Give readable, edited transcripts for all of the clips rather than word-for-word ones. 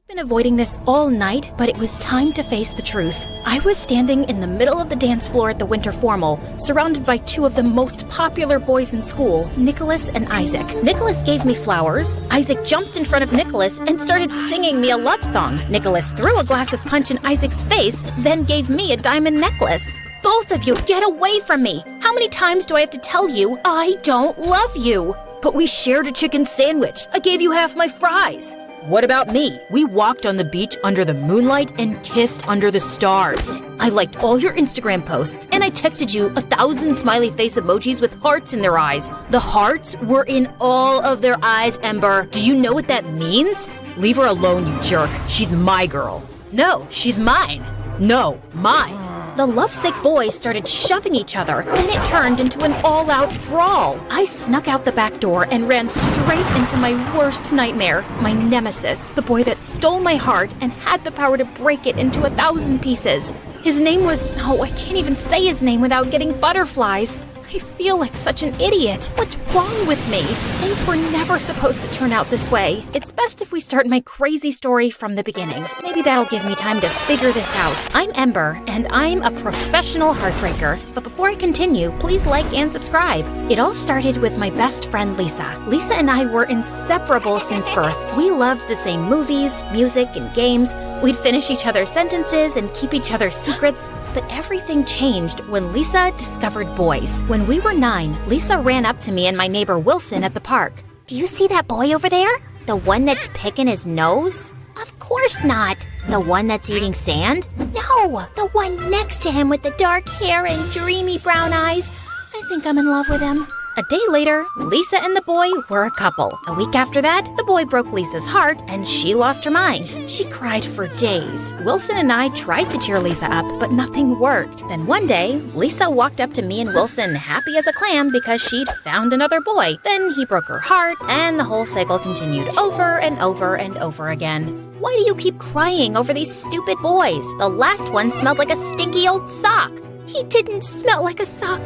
Been avoiding this all night, but it was time to face the truth. I was standing in the middle of the dance floor at the winter formal, surrounded by two of the most popular boys in school, Nicholas and Isaac. Nicholas gave me flowers. Isaac jumped in front of Nicholas and started singing me a love song. Nicholas threw a glass of punch in Isaac's face, then gave me a diamond necklace. Both of you, get away from me! How many times do I have to tell you I don't love you? But we shared a chicken sandwich. I gave you half my fries. What about me? We walked on the beach under the moonlight and kissed under the stars. I liked all your Instagram posts, and I texted you 1,000 smiley face emojis with hearts in their eyes. The hearts were in all of their eyes, Ember. Do you know what that means? Leave her alone, you jerk. She's my girl. No, she's mine. No, mine. The lovesick boys started shoving each other, then it turned into an all-out brawl. I snuck out the back door and ran straight into my worst nightmare, my nemesis, the boy that stole my heart and had the power to break it into 1,000 pieces. His name was... oh, I can't even say his name without getting butterflies. I feel like such an idiot. What's wrong with me? Things were never supposed to turn out this way. It's best if we start my crazy story from the beginning. Maybe that'll give me time to figure this out. I'm Ember, and I'm a professional heartbreaker. But before I continue, please like and subscribe. It all started with my best friend, Lisa. Lisa and I were inseparable since birth. We loved the same movies, music, and games. We'd finish each other's sentences and keep each other's secrets. But everything changed when Lisa discovered boys. When we were 9, Lisa ran up to me and my neighbor Wilson at the park. Do you see that boy over there? The one that's picking his nose? Of course not. The one that's eating sand? No, the one next to him with the dark hair and dreamy brown eyes. I think I'm in love with him. A day later, Lisa and the boy were a couple. A week after that, the boy broke Lisa's heart and she lost her mind. She cried for days. Wilson and I tried to cheer Lisa up, but nothing worked. Then one day, Lisa walked up to me and Wilson happy as a clam because she'd found another boy. Then he broke her heart, and the whole cycle continued over and over and over again. Why do you keep crying over these stupid boys? The last one smelled like a stinky old sock. He didn't smell like a sock.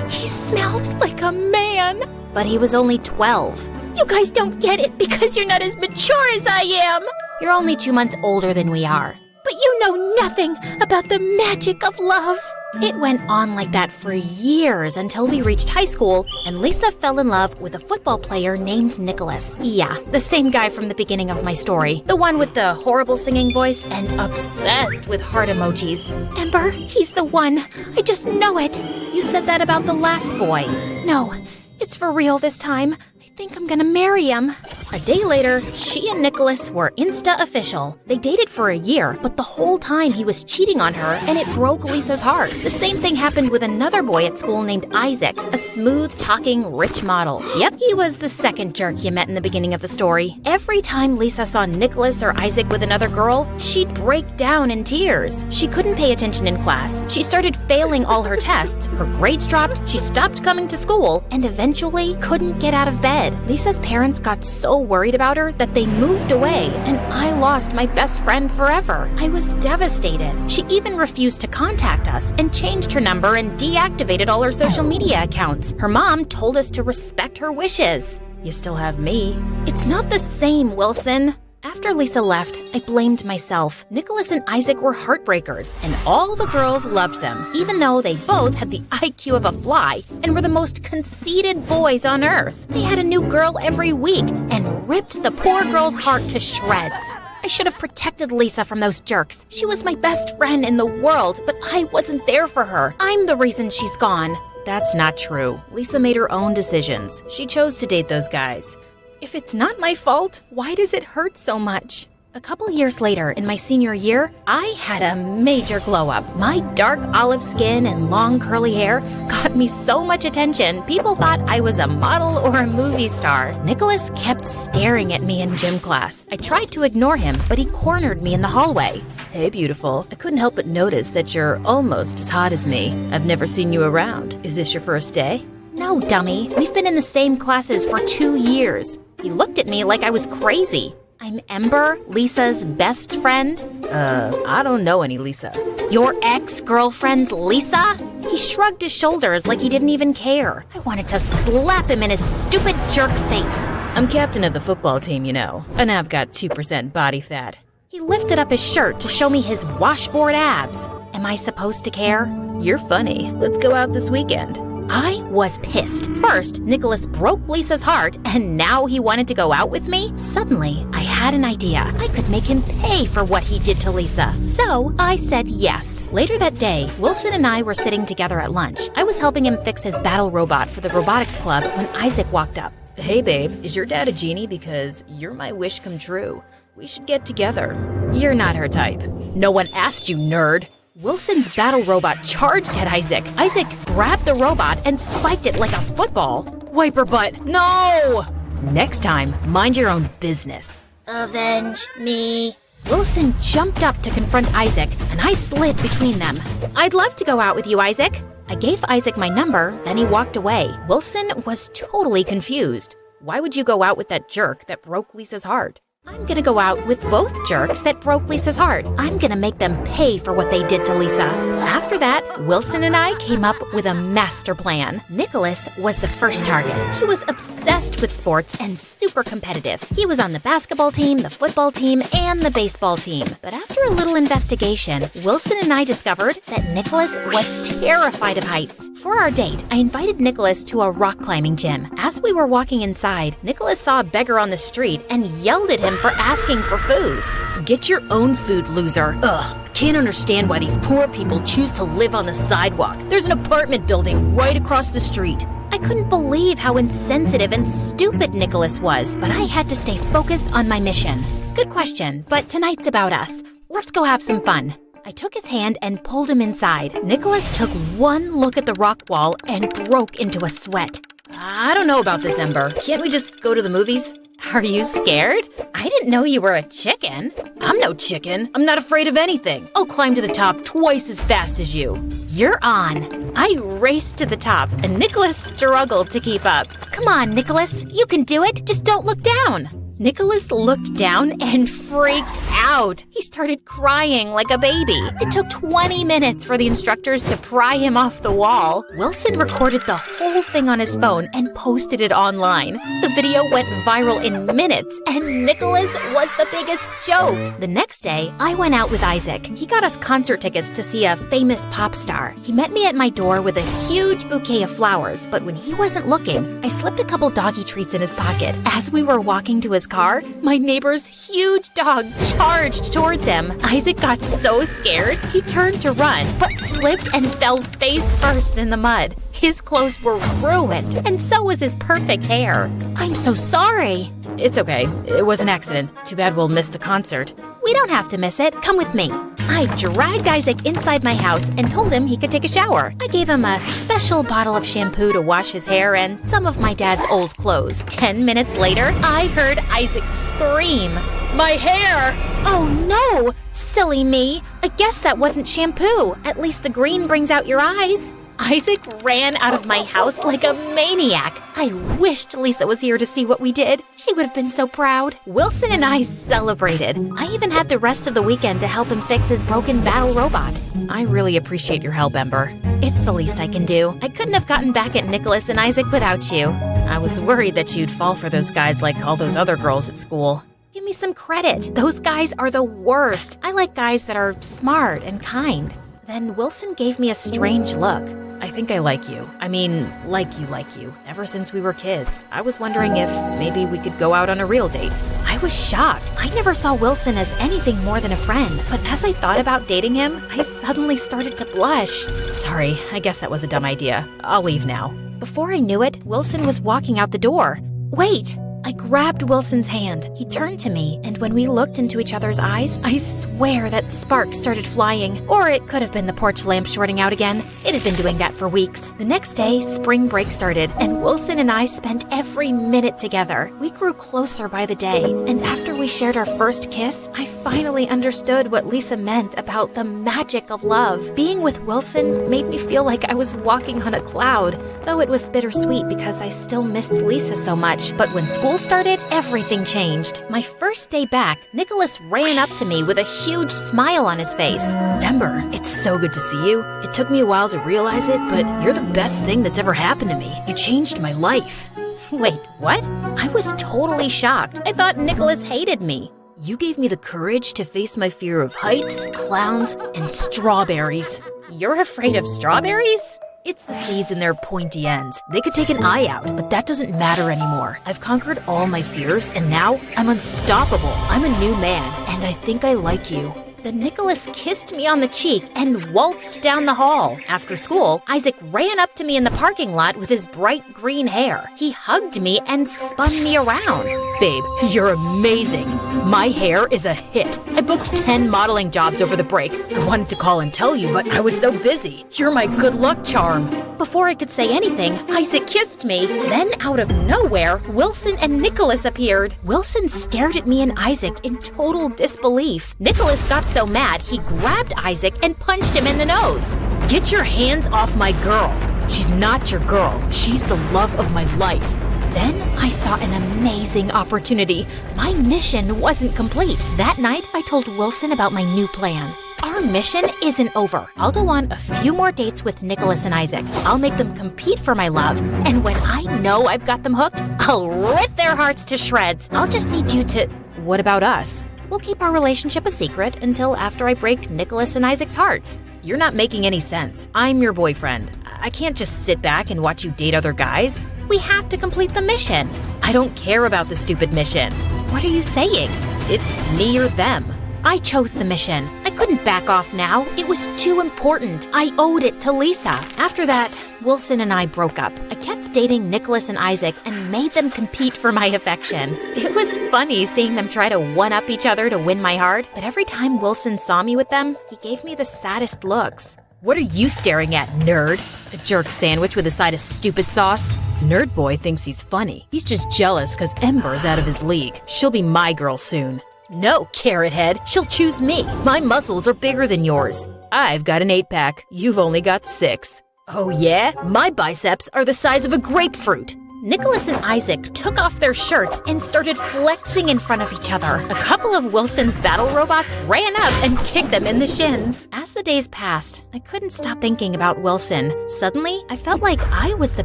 He smelled like a man. But he was only 12. You guys don't get it because you're not as mature as I am. You're only 2 months older than we are. But you know nothing about the magic of love. It went on like that for years until we reached high school and Lisa fell in love with a football player named Nicholas. Yeah, the same guy from the beginning of my story. The one with the horrible singing voice and obsessed with heart emojis. Ember, he's the one. I just know it. You said that about the last boy. No, it's for real this time. I think I'm gonna marry him. A day later, she and Nicholas were Insta official. They dated for a year, but the whole time he was cheating on her and it broke Lisa's heart. The same thing happened with another boy at school named Isaac, a smooth-talking, rich model. Yep, he was the second jerk you met in the beginning of the story. Every time Lisa saw Nicholas or Isaac with another girl, she'd break down in tears. She couldn't pay attention in class. She started failing all her tests. Her grades dropped, she stopped coming to school, and eventually couldn't get out of bed. Lisa's parents got so worried about her that they moved away, and I lost my best friend forever. I was devastated. She even refused to contact us and changed her number and deactivated all her social media accounts. Her mom told us to respect her wishes. You still have me. It's not the same, Wilson. After Lisa left, I blamed myself. Nicholas and Isaac were heartbreakers, and all the girls loved them, even though they both had the IQ of a fly and were the most conceited boys on earth. They had a new girl every week and ripped the poor girl's heart to shreds. I should have protected Lisa from those jerks. She was my best friend in the world, but I wasn't there for her. I'm the reason she's gone. That's not true. Lisa made her own decisions. She chose to date those guys. If it's not my fault, why does it hurt so much? A couple years later, in my senior year, I had a major glow-up. My dark olive skin and long curly hair got me so much attention, people thought I was a model or a movie star. Nicholas kept staring at me in gym class. I tried to ignore him, but he cornered me in the hallway. Hey, beautiful. I couldn't help but notice that you're almost as hot as me. I've never seen you around. Is this your first day? No, dummy. We've been in the same classes for 2 years. He looked at me like I was crazy. I'm Ember, Lisa's best friend. I don't know any Lisa. Your ex-girlfriend's Lisa? He shrugged his shoulders like he didn't even care. I wanted to slap him in his stupid jerk face. I'm captain of the football team, you know, and I've got 2% body fat. He lifted up his shirt to show me his washboard abs. Am I supposed to care? You're funny. Let's go out this weekend. I was pissed. First, Nicholas broke Lisa's heart, and now he wanted to go out with me? Suddenly, I had an idea. I could make him pay for what he did to Lisa. So, I said yes. Later that day, Wilson and I were sitting together at lunch. I was helping him fix his battle robot for the robotics club when Isaac walked up. Hey babe, is your dad a genie? Because you're my wish come true. We should get together. You're not her type. No one asked you, nerd. Wilson's battle robot charged at Isaac. Isaac grabbed the robot and spiked it like a football. Wiper butt, no! Next time, mind your own business. Avenge me. Wilson jumped up to confront Isaac, and I slid between them. I'd love to go out with you, Isaac. I gave Isaac my number, then he walked away. Wilson was totally confused. Why would you go out with that jerk that broke Lisa's heart? I'm gonna go out with both jerks that broke Lisa's heart. I'm gonna make them pay for what they did to Lisa. After that, Wilson and I came up with a master plan. Nicholas was the first target. He was obsessed with sports and super competitive. He was on the basketball team, the football team, and the baseball team. But after a little investigation, Wilson and I discovered that Nicholas was terrified of heights. For our date, I invited Nicholas to a rock climbing gym. As we were walking inside, Nicholas saw a beggar on the street and yelled at him for asking for food. Get your own food, loser. Ugh, can't understand why these poor people choose to live on the sidewalk. There's an apartment building right across the street. I couldn't believe how insensitive and stupid Nicholas was, but I had to stay focused on my mission. Good question, but tonight's about us. Let's go have some fun. I took his hand and pulled him inside. Nicholas took one look at the rock wall and broke into a sweat. I don't know about this, Ember. Can't we just go to the movies? Are you scared? I didn't know you were a chicken. I'm no chicken. I'm not afraid of anything. I'll climb to the top twice as fast as you. You're on. I raced to the top, and Nicholas struggled to keep up. Come on, Nicholas. You can do it. Just don't look down. Nicholas looked down and freaked out. He started crying like a baby. It took 20 minutes for the instructors to pry him off the wall. Wilson recorded the whole thing on his phone and posted it online. The video went viral in minutes, and Nicholas was the biggest joke. The next day, I went out with Isaac. He got us concert tickets to see a famous pop star. He met me at my door with a huge bouquet of flowers, but when he wasn't looking, I slipped a couple doggy treats in his pocket. As we were walking to his car, my neighbor's huge dog charged towards him. Isaac got so scared, he turned to run, but slipped and fell face first in the mud. His clothes were ruined, and so was his perfect hair. I'm so sorry. It's okay. It was an accident. Too bad we'll miss the concert. We don't have to miss it. Come with me. I dragged Isaac inside my house and told him he could take a shower. I gave him a special bottle of shampoo to wash his hair and some of my dad's old clothes. 10 minutes later, I heard Isaac scream, "My hair!" Oh no! Silly me. I guess that wasn't shampoo. At least the green brings out your eyes. Isaac ran out of my house like a maniac. I wished Lisa was here to see what we did. She would have been so proud. Wilson and I celebrated. I even had the rest of the weekend to help him fix his broken battle robot. I really appreciate your help, Ember. It's the least I can do. I couldn't have gotten back at Nicholas and Isaac without you. I was worried that you'd fall for those guys like all those other girls at school. Give me some credit. Those guys are the worst. I like guys that are smart and kind. Then Wilson gave me a strange look. I think I like you. I mean, like you, ever since we were kids. I was wondering if maybe we could go out on a real date. I was shocked. I never saw Wilson as anything more than a friend, but as I thought about dating him, I suddenly started to blush. Sorry, I guess that was a dumb idea. I'll leave now. Before I knew it, Wilson was walking out the door. Wait! I grabbed Wilson's hand. He turned to me, and when we looked into each other's eyes, I swear that sparks started flying. Or it could have been the porch lamp shorting out again. It had been doing that for weeks. The next day, spring break started, and Wilson and I spent every minute together. We grew closer by the day, and after we shared our first kiss, I finally understood what Lisa meant about the magic of love. Being with Wilson made me feel like I was walking on a cloud, though it was bittersweet because I still missed Lisa so much. But when school started, everything changed. My first day back, Nicholas ran up to me with a huge smile on his face. Ember, it's so good to see you. It took me a while to realize it, but you're the best thing that's ever happened to me. You changed my life. Wait, what? I was totally shocked. I thought Nicholas hated me. You gave me the courage to face my fear of heights, clowns, and strawberries. You're afraid of strawberries? It's the seeds and their pointy ends. They could take an eye out, but that doesn't matter anymore. I've conquered all my fears, and now I'm unstoppable. I'm a new man, and I think I like you. Then Nicholas kissed me on the cheek and waltzed down the hall. After school, Isaac ran up to me in the parking lot with his bright green hair. He hugged me and spun me around. Babe, you're amazing. My hair is a hit. I booked 10 modeling jobs over the break. I wanted to call and tell you, but I was so busy. You're my good luck charm. Before I could say anything, Isaac kissed me. Then out of nowhere, Wilson and Nicholas appeared. Wilson stared at me and Isaac in total disbelief. Nicholas got so mad, he grabbed Isaac and punched him in the nose. Get your hands off my girl. She's not your girl. She's the love of my life. Then I saw an amazing opportunity. My mission wasn't complete. That night, I told Wilson about my new plan. Our mission isn't over. I'll go on a few more dates with Nicholas and Isaac. I'll make them compete for my love. And when I know I've got them hooked, I'll rip their hearts to shreds. I'll just need you to... What about us? We'll keep our relationship a secret until after I break Nicholas and Isaac's hearts. You're not making any sense. I'm your boyfriend. I can't just sit back and watch you date other guys. We have to complete the mission. I don't care about the stupid mission. What are you saying? It's me or them. I chose the mission. I couldn't back off now. It was too important. I owed it to Lisa. After that, Wilson and I broke up. I kept dating Nicholas and Isaac and made them compete for my affection. It was funny seeing them try to one-up each other to win my heart, but every time Wilson saw me with them, he gave me the saddest looks. What are you staring at, nerd? A jerk sandwich with a side of stupid sauce? Nerd boy thinks he's funny. He's just jealous because Ember's out of his league. She'll be my girl soon. No, carrot head. She'll choose me. My muscles are bigger than yours. I've got an 8-pack. You've only got 6. Oh yeah? My biceps are the size of a grapefruit. Nicholas and Isaac took off their shirts and started flexing in front of each other. A couple of Wilson's battle robots ran up and kicked them in the shins. As the days passed, I couldn't stop thinking about Wilson. Suddenly, I felt like I was the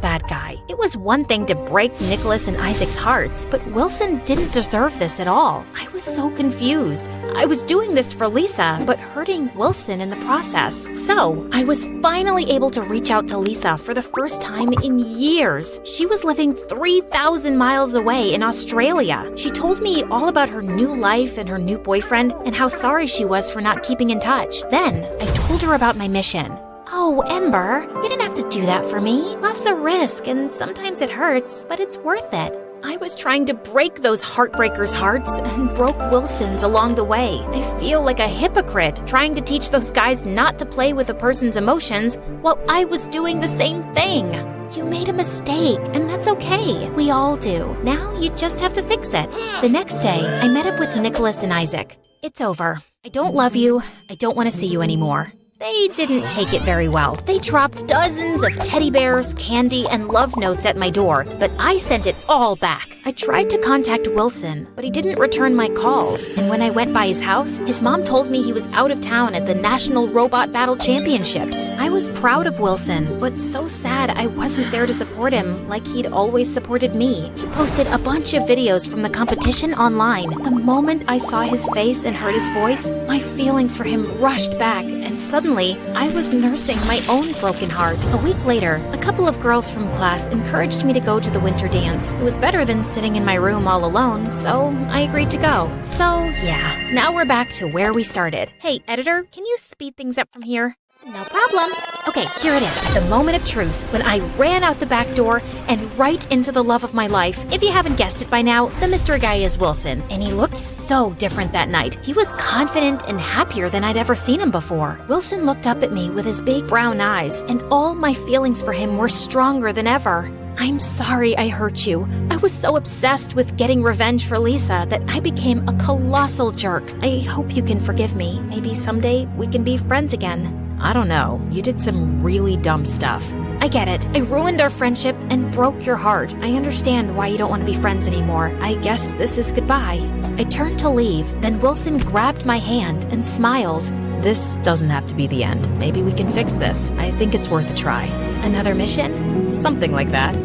bad guy. It was one thing to break Nicholas and Isaac's hearts, but Wilson didn't deserve this at all. I was so confused. I was doing this for Lisa, but hurting Wilson in the process. So, I was finally able to reach out to Lisa for the first time in years. She was living 3,000 miles away in Australia. She told me all about her new life and her new boyfriend and how sorry she was for not keeping in touch. Then, I told her about my mission. Oh, Ember, you didn't have to do that for me. Love's a risk, and sometimes it hurts, but it's worth it. I was trying to break those heartbreakers' hearts and broke Wilson's along the way. I feel like a hypocrite trying to teach those guys not to play with a person's emotions while I was doing the same thing. You made a mistake, and that's okay. We all do. Now you just have to fix it. The next day, I met up with Nicholas and Isaac. It's over. I don't love you. I don't want to see you anymore. They didn't take it very well. They dropped dozens of teddy bears, candy, and love notes at my door, but I sent it all back. I tried to contact Wilson, but he didn't return my calls. And when I went by his house, his mom told me he was out of town at the National Robot Battle Championships. I was proud of Wilson, but so sad I wasn't there to support him like he'd always supported me. He posted a bunch of videos from the competition online. The moment I saw his face and heard his voice, my feelings for him rushed back, and suddenly, I was nursing my own broken heart. A week later, a couple of girls from class encouraged me to go to the winter dance. It was better than sitting in my room all alone, so I agreed to go. So, yeah, now we're back to where we started. Hey, editor, can you speed things up from here? No problem. Okay, here it is. The moment of truth, when I ran out the back door and right into the love of my life. If you haven't guessed it by now, the mystery guy is Wilson, and he looked so different that night. He was confident and happier than I'd ever seen him before. Wilson looked up at me with his big brown eyes, and all my feelings for him were stronger than ever. I'm sorry I hurt you. I was so obsessed with getting revenge for Lisa that I became a colossal jerk. I hope you can forgive me. Maybe someday we can be friends again. I don't know. You did some really dumb stuff. I get it. I ruined our friendship and broke your heart. I understand why you don't want to be friends anymore. I guess this is goodbye. I turned to leave, then Wilson grabbed my hand and smiled. This doesn't have to be the end. Maybe we can fix this. I think it's worth a try. Another mission? Something like that.